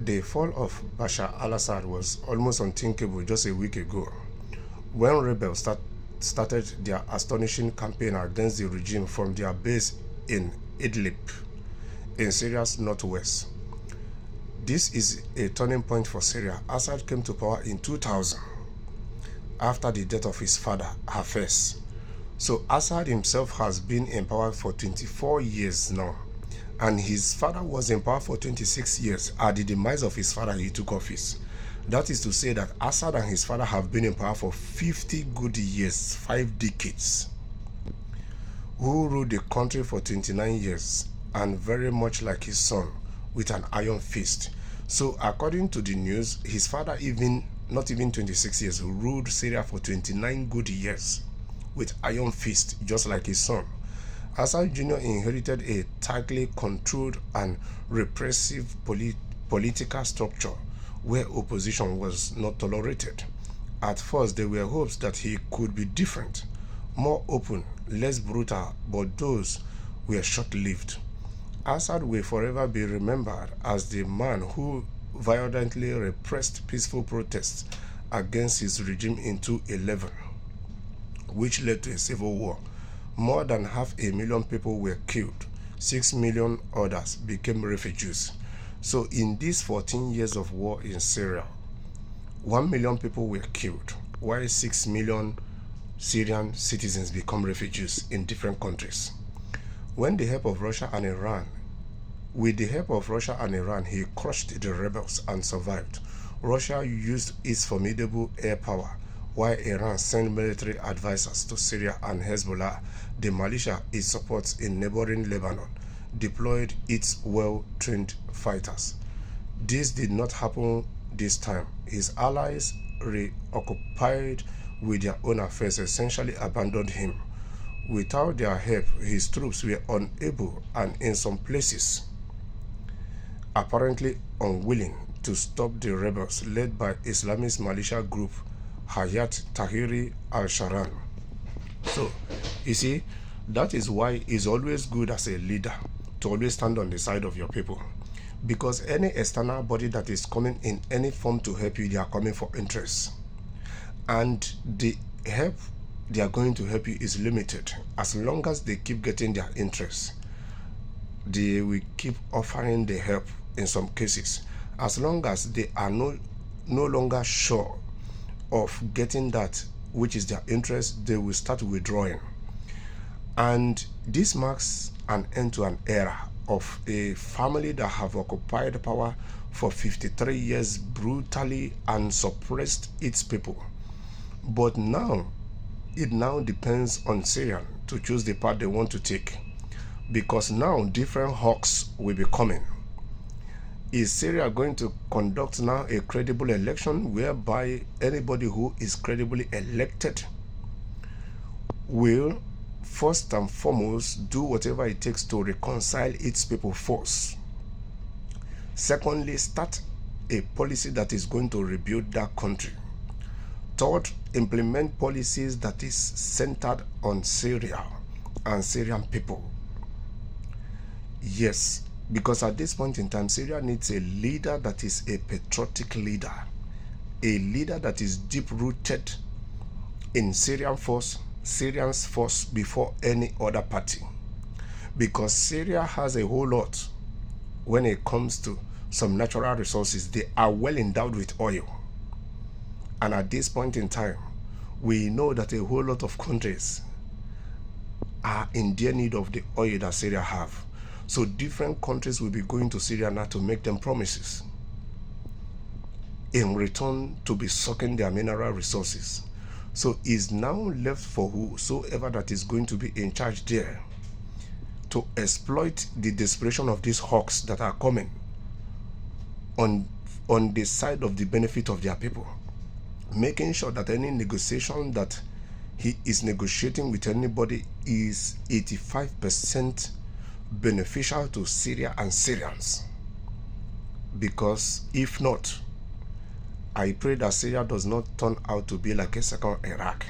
The fall of Bashar al-Assad was almost unthinkable just a week ago, when rebels started their astonishing campaign against the regime from their base in Idlib, in Syria's northwest. This is a turning point for Syria. Assad came to power in 2000 after the death of his father, Hafez. So Assad himself has been in power for 24 years now, and his father was in power for 26 years. At the demise of his father, he took office. That is to say that Assad and his father have been in power for 50 good years, 5 decades, who ruled the country for 29 years, and very much like his son, with an iron fist. So according to the news, his father not even 26 years, ruled Syria for 29 good years with iron fist, just like his son. Assad Jr. inherited a tightly controlled and repressive political structure where opposition was not tolerated. At first, there were hopes that he could be different, more open, less brutal, but those were short-lived. Assad will forever be remembered as the man who violently repressed peaceful protests against his regime in 2011, which led to a civil war. More than 500,000 people were killed. 6 million others became refugees. So in these 14 years of war in Syria, 1 million people were killed, while 6 million Syrian citizens become refugees in different countries. With the help of Russia and Iran, he crushed the rebels and survived. Russia used its formidable air power, while Iran sent military advisors to Syria, and Hezbollah, the militia it supports in neighboring Lebanon, deployed its well-trained fighters. This did not happen this time. His allies, reoccupied with their own affairs, essentially abandoned him. Without their help, his troops were unable, and in some places, apparently unwilling, to stop the rebels led by Islamist militia group Hayat Tahrir al-Sham. So, you see, that is why it's always good as a leader to always stand on the side of your people. Because any external body that is coming in any form to help you, they are coming for interest. And the help they are going to help you is limited. As long as they keep getting their interest, they will keep offering the help in some cases. As long as they are no longer sure of getting that which is their interest, they will start withdrawing. And this marks an end to an era of a family that have occupied power for 53 years brutally and suppressed its people. But now, it now depends on Syria to choose the path they want to take, because now different hawks will be coming. Is Syria going to conduct now a credible election whereby anybody who is credibly elected will first and foremost do whatever it takes to reconcile its people first? Secondly, start a policy that is going to rebuild that country. Third, implement policies that is centered on Syria and Syrian people. Yes, because at this point in time, Syria needs a leader that is a patriotic leader, a leader that is deep-rooted in Syrians first before any other party. Because Syria has a whole lot when it comes to some natural resources. They are well endowed with oil. And at this point in time, we know that a whole lot of countries are in dear need of the oil that Syria have. So different countries will be going to Syria now to make them promises in return to be sucking their mineral resources. So it's now left for whosoever that is going to be in charge there to exploit the desperation of these hawks that are coming on the side of the benefit of their people, making sure that any negotiation that he is negotiating with anybody is 85% beneficial to Syria and Syrians. Because if not, I pray that Syria does not turn out to be like a second Iraq.